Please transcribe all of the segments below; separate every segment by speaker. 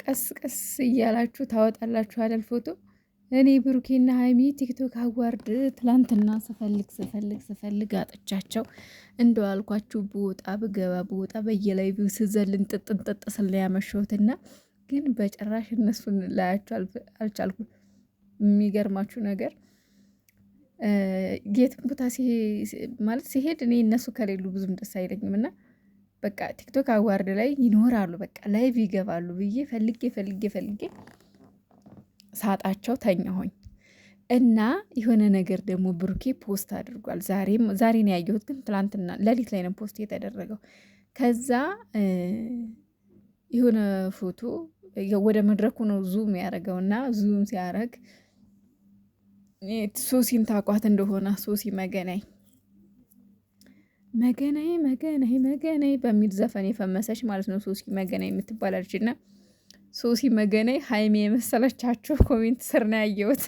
Speaker 1: ቀስ ቀስ እያላችሁ ታወጣላችሁ አይደል ፎቶ። እኔ ብሩኬና ሀይሚ ቲክቶክ አዋርድ ትላንትና ስፈልግ አጥቻቸው እንደው አልኳችሁ ብወጣ ብገባ ብወጣ በየላይቪው ስዘልን ጥጥንጥጥ ስለ ያመሸሁትና ግን በጭራሽ እነሱን ላያቸው አልቻልኩም። የሚገርማችሁ ነገር የትም ቦታ ማለት ሲሄድ እኔ እነሱ ከሌሉ ብዙም ደስ አይለኝም እና በቃ ቲክቶክ አዋርድ ላይ ይኖራሉ በቃ ላይቭ ይገባሉ ብዬ ፈልጌ ሳጣቸው ተኛሁኝ። እና የሆነ ነገር ደግሞ ብሩኬ ፖስት አድርጓል። ዛሬ ነው ያየሁት፣ ግን ትላንትና ሌሊት ላይ ነው ፖስት የተደረገው። ከዛ የሆነ ፎቶ ወደ መድረኩ ነው ዙም ያደረገውና ዙም ሲያደርግ ሶሲን ታቋት እንደሆነ ሶሲ መገናይ በሚል ዘፈን የፈመሰች ማለት ነው። ሶሲ መገናይ የምትባላለች እና ሶሲ መገናይ ሀይሚ የመሰለቻችሁ ኮሜንት ስር ነው ያየሁት።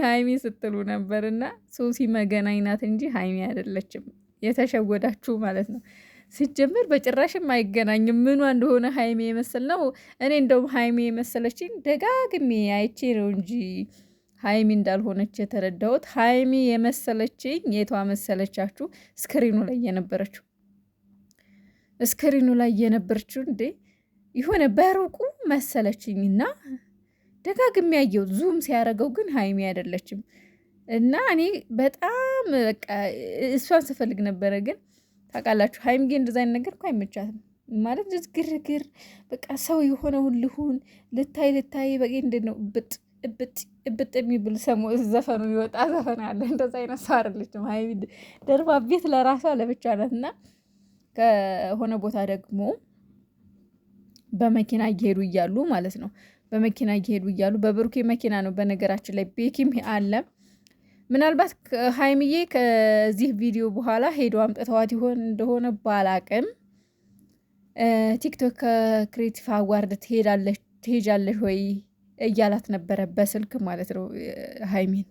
Speaker 1: ሀይሚ ስትሉ ነበር እና ሶሲ መገናኝ ናት እንጂ ሀይሚ አይደለችም። የተሸወዳችሁ ማለት ነው። ሲጀምር በጭራሽም አይገናኝም። ምኗ እንደሆነ ሀይሚ የመሰል ነው። እኔ እንደውም ሀይሚ የመሰለችኝ ደጋግሜ አይቼ ነው እንጂ ሀይሚ እንዳልሆነች የተረዳሁት። ሀይሚ የመሰለችኝ የቷ መሰለቻችሁ? ስክሪኑ ላይ የነበረችው እንዴ የሆነ በሩቁ መሰለችኝና ደጋግሜ ያየው ዙም ሲያደርገው ግን ሀይሚ አይደለችም። እና እኔ በጣም በቃ እሷን ስፈልግ ነበረ። ግን ታውቃላችሁ ሀይሚ ግን እንደዛ አይነት ነገር እኮ አይመቻትም ማለት ግርግር በቃ ሰው የሆነ ሁልሁን ልታይ በቃ እንዴት ነው እብጥ የሚብል ዘፈኑ ይወጣ ዘፈን አለ። እንደዛ አይነት ሰው አይደለችም ሀይሚ። ደርባ ቤት ለራሷ ለብቻ ናት። እና ከሆነ ቦታ ደግሞ በመኪና እየሄዱ እያሉ ማለት ነው በብሩኬ መኪና ነው በነገራችን ላይ ቤኪም አለ። ምናልባት ሀይሚዬ ከዚህ ቪዲዮ በኋላ ሄዶ አምጥተዋት ይሆን እንደሆነ ባላቅም ቲክቶክ ከክሬቲቭ አዋርድ ትሄጃለሽ ወይ እያላት ነበረ በስልክ ማለት ነው። ሀይሚን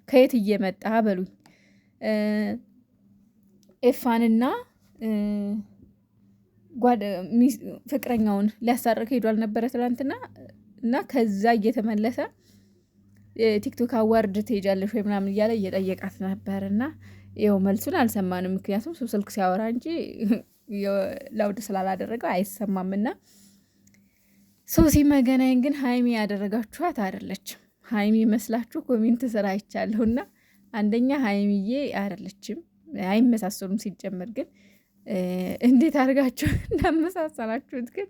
Speaker 1: ከየት እየመጣ በሉኝ። ኤፋንና ፍቅረኛውን ሊያሳርቅ ሄዷል ነበረ ትላንትና እና ከዛ እየተመለሰ ቲክቶክ አዋርድ ትሄጃለሽ ወይ ምናምን እያለ እየጠየቃት ነበር። እና ይኸው መልሱን አልሰማንም፣ ምክንያቱም እሱ ስልክ ሲያወራ እንጂ ላውድ ስላላደረገው አይሰማምና። ሶሲ መገናኝ ግን ሀይሚ ያደረጋችኋት አይደለችም። ሀይሚ መስላችሁ ኮሜንት ስራ አይቻለሁና አንደኛ ሀይሚዬ አይደለችም፣ አይመሳሰሉም። ሲጀመር ግን እንዴት አድርጋችሁ እንዳመሳሰላችሁት ግን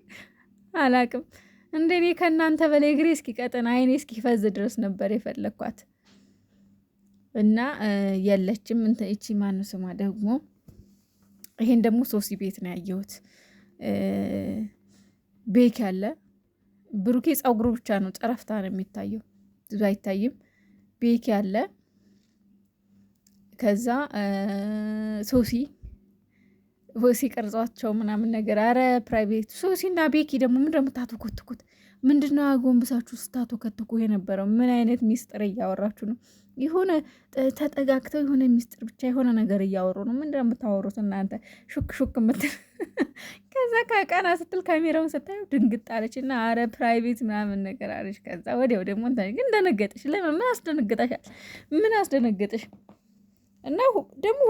Speaker 1: አላቅም። እንደኔ ከእናንተ በላይ እግሬ እስኪቀጥን አይኔ እስኪፈዝ ድረስ ነበር የፈለግኳት እና የለችም። እቺ ማን ስማ ደግሞ ይሄን ደግሞ ሶሲ ቤት ነው ያየሁት። ቤክ ያለ ብሩኬ ፀጉሩ ብቻ ነው ጨረፍታ ነው የሚታየው፣ ብዙ አይታይም። ቤክ ያለ ከዛ ሶሲ ቀርጿቸው ምናምን ነገር። አረ ፕራይቬት ሶሲና ቤኪ ደግሞ ምንድነው የምታተኮትኩት? ምንድነው አጎንብሳችሁ ስታተኮትኩ የነበረው? ምን አይነት ሚስጥር እያወራችሁ ነው? የሆነ ተጠጋግተው የሆነ ሚስጥር ብቻ የሆነ ነገር እያወሩ ነው። ምንድነው የምታወሩት እናንተ? ሹክ ምትል ከዛ ከቀና ስትል ካሜራውን ስታዩ ድንግጥ አለች እና አረ ፕራይቬት ምናምን ነገር አለች። ከዛ ወዲያው ደግሞ ግን ደነገጠች። ለምን? ምን አስደነገጣሻል? ምን አስደነገጠሽ? እና ደግሞ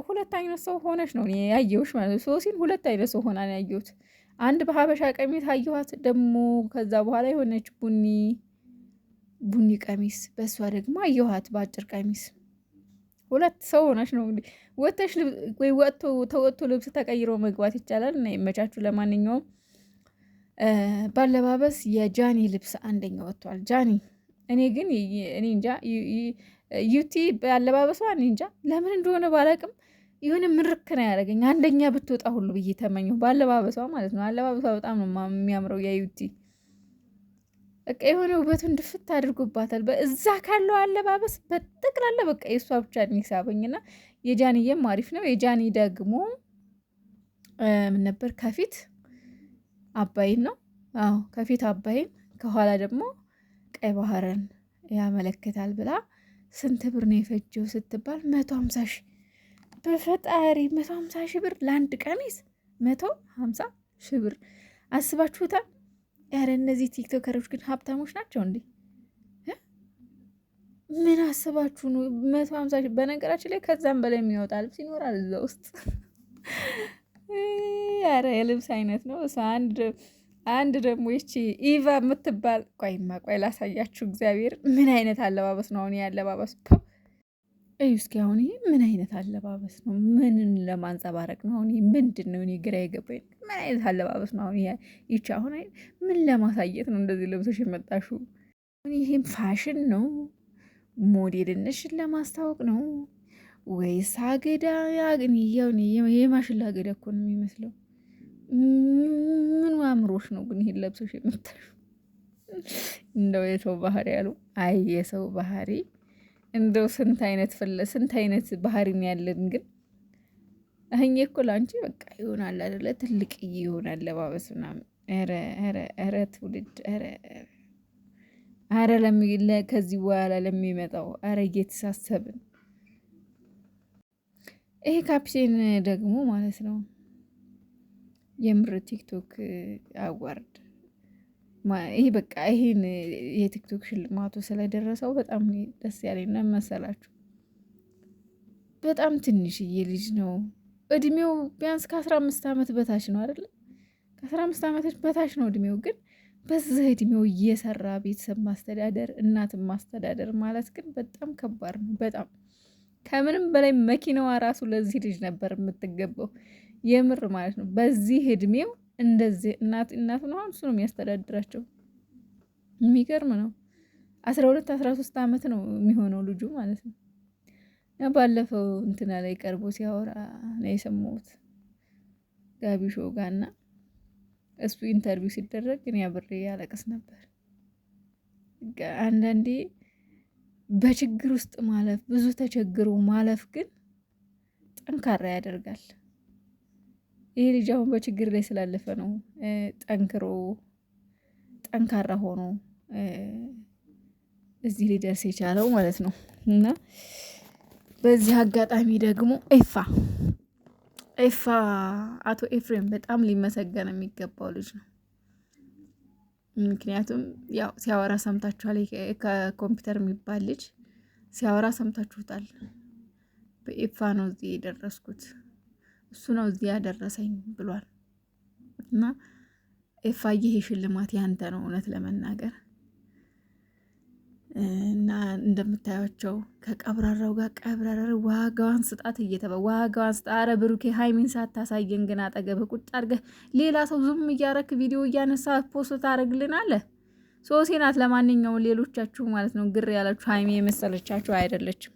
Speaker 1: ሁለት አይነት ሰው ሆነች ነው ያየሁሽ ማለት ነው። ሶሲን ሁለት አይነት ሰው ሆና ነው ያየሁት። አንድ በሀበሻ ቀሚስ አየኋት ደግሞ ከዛ በኋላ የሆነች ቡኒ ቀሚስ፣ በእሷ ደግሞ አየኋት በአጭር ቀሚስ። ሁለት ሰው ሆነች ነው እንግዲህ። ተወጥቶ ልብስ ተቀይሮ መግባት ይቻላል እና ይመቻችሁ። ለማንኛውም ባለባበስ የጃኒ ልብስ አንደኛ ወጥቷል። ጃኒ እኔ እንጃ ዩቲ በአለባበሷ እኔ እንጃ ለምን እንደሆነ ባላቅም የሆነ ምርክ ነው ያደረገኝ። አንደኛ ብትወጣ ሁሉ ብዬ ተመኘሁ በአለባበሷ ማለት ነው። አለባበሷ በጣም ነው የሚያምረው የዩቲ በቃ የሆነ ውበቱን ድፍት አድርጎባታል። በእዛ ካለው አለባበስ በጠቅላላ በቃ የእሷ ብቻ ሳበኝና የጃኒዬም አሪፍ ነው። የጃኒ ደግሞ ምን ነበር ከፊት አባይን ነው። አዎ ከፊት አባይን ከኋላ ደግሞ ቀይ ባህርን ያመለክታል ብላ ስንት ብር ነው የፈጀው ስትባል 150 ሺህ። በፈጣሪ 150 ሺህ ብር ለአንድ ቀሚስ 150 ሺህ ብር። አስባችሁታል? ኧረ እነዚህ ቲክቶከሮች ግን ሀብታሞች ናቸው እንዴ? ምን አስባችሁ ነው? 150 ሺህ በነገራችን ላይ ከዛም በላይ የሚያወጣ ልብስ ይኖራል እዛ ውስጥ። ኧረ የልብስ አይነት ነው እሱ። አንድ ደግሞ ይቺ ኢቫ የምትባል ቆይ ላሳያችሁ። እግዚአብሔር ምን አይነት አለባበስ ነው አሁን? ያለባበስ እዩ እስኪ አሁን ይሄ ምን አይነት አለባበስ ነው? ምንን ለማንጸባረቅ ነው አሁን? ምንድን ነው? እኔ ግራ የገባኝ ምን አይነት አለባበስ ነው አሁን? ይቺ አሁን ምን ለማሳየት ነው እንደዚህ ልብሶች የመጣሹ? ይሄም ፋሽን ነው? ሞዴልነሽን ለማስታወቅ ነው ወይስ አገዳ? የማሽላ አገዳ እኮ ነው የሚመስለው። ምን አምሮሽ ነው ግን ይሄን ለብሶሽ የመጣሹ? እንደው የሰው ባህሪ ያሉ አይ የሰው ባህሪ እንደው ስንት አይነት ባህሪ ነው ያለን። ግን እህኜ እኮ ለአንቺ በቃ ይሆናል አይደለ? ትልቅ ይሆናል ለባበስ ምናምን። ኧረ ትውልድ ኧረ ከዚህ በኋላ ለሚመጣው ኧረ እየተሳሰብን። ይሄ ካፕሽን ደግሞ ማለት ነው የምር ቲክቶክ አዋርድ ይሄ በቃ ይሄን የቲክቶክ ሽልማቱ ስለደረሰው በጣም ደስ ያለኝ ነው መሰላችሁ። በጣም ትንሽዬ ልጅ ነው እድሜው፣ ቢያንስ ከ15 ዓመት በታች ነው አይደለ? ከ15 ዓመት በታች ነው እድሜው። ግን በዚህ እድሜው እየሰራ ቤተሰብ ማስተዳደር፣ እናትን ማስተዳደር ማለት ግን በጣም ከባድ ነው። በጣም ከምንም በላይ መኪናዋ ራሱ ለዚህ ልጅ ነበር የምትገባው፣ የምር ማለት ነው። በዚህ እድሜው እንደዚህ እናቱ ነው እሱ ነው የሚያስተዳድራቸው። የሚገርም ነው። 12-13 ዓመት ነው የሚሆነው ልጁ ማለት ነው። ባለፈው እንትና ላይ ቀርቦ ሲያወራ ነው የሰማሁት ጋቢ ሾው ጋር እና እሱ ኢንተርቪው ሲደረግ ግን አብሬ ያለቅስ ነበር። አንዳንዴ በችግር ውስጥ ማለፍ፣ ብዙ ተቸግሮ ማለፍ ግን ጠንካራ ያደርጋል። ይሄ ልጅ አሁን በችግር ላይ ስላለፈ ነው ጠንካራ ሆኖ እዚህ ሊደርስ የቻለው ማለት ነው። እና በዚህ አጋጣሚ ደግሞ ኤፋ አቶ ኤፍሬም በጣም ሊመሰገን የሚገባው ልጅ ነው። ምክንያቱም ያው ሲያወራ ሰምታችኋል። ከኮምፒውተር የሚባል ልጅ ሲያወራ ሰምታችሁታል። በኤፋ ነው እዚህ የደረስኩት፣ እሱ ነው እዚህ ያደረሰኝ ብሏል። እና ኤፋዬ ይሄ ሽልማት ያንተ ነው እውነት ለመናገር እና እንደምታያቸው ከቀብራራው ጋር ቀብራራው ዋጋዋን ስጣት ዋጋዋን ስጣት። ኧረ ብሩኬ ሃይሚን ሳታሳየን ግን አጠገብህ ቁጭ አድርገህ ሌላ ሰው ዙም እያረክ ቪዲዮ እያነሳ ፖስት ታደርግልናለህ። ሶሲ ናት። ለማንኛውም ሌሎቻችሁ ማለት ነው ግር ያላችሁ ሃይሚ የመሰለቻችሁ አይደለችም።